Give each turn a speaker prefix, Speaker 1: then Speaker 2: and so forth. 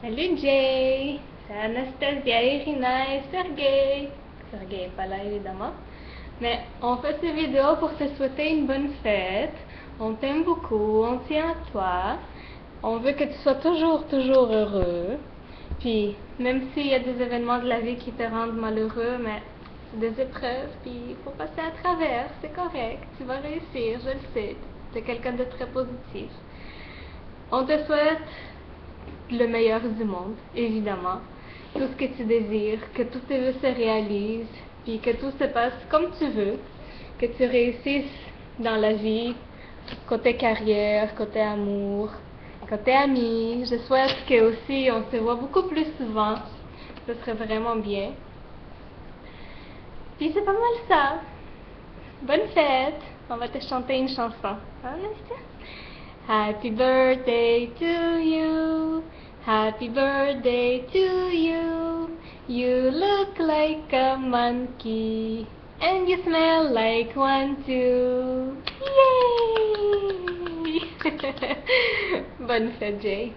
Speaker 1: Salut Jay! C'est Anastasia, Irina et Sergei. Sergei est pas là évidemment. Mais on fait ces vidéos pour te souhaiter une bonne fête. On t'aime beaucoup, on tient à toi. On veut que tu sois toujours heureux. Puis, même s'il y a des événements de la vie qui te rendent malheureux, mais c'est des épreuves, puis il faut passer à travers, c'est correct. Tu vas réussir, je le sais. Tu es quelqu'un de très positif. On te souhaite le meilleur du monde, évidemment. Tout ce que tu désires, que tous tes vœux se réalisent, puis que tout se passe comme tu veux, que tu réussisses dans la vie, côté carrière, côté amour, côté amis. Je souhaite que aussi on se voit beaucoup plus souvent. Ce serait vraiment bien. Puis c'est pas mal ça. Bonne fête! On va te chanter une chanson. Hein, Nastia? Happy birthday to you. Happy birthday to you. You look like a monkey. And you smell like one too. Yay! Bonne fête, Jay.